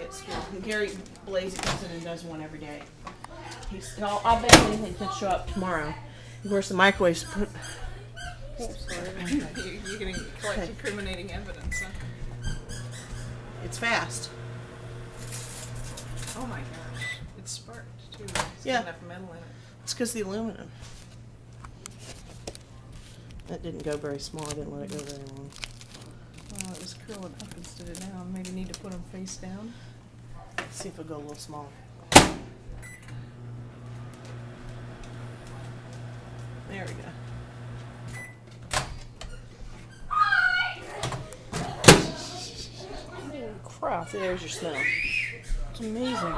at school. And Gary Blazy comes in and does one every day. I'll bet anything can show up tomorrow. Of course, the microwave's put. Oh, sorry. You're going to collect incriminating evidence, huh? It's fast. Oh my gosh. It's sparked, too. It's Yeah. got enough metal in it. It's because the aluminum. That didn't go very small. I didn't let it go very long. Well, it was curling up instead of down. Maybe need to put them face down. Let's see if it'll go a little smaller. There we go. Holy crap. There's your smell. It's amazing.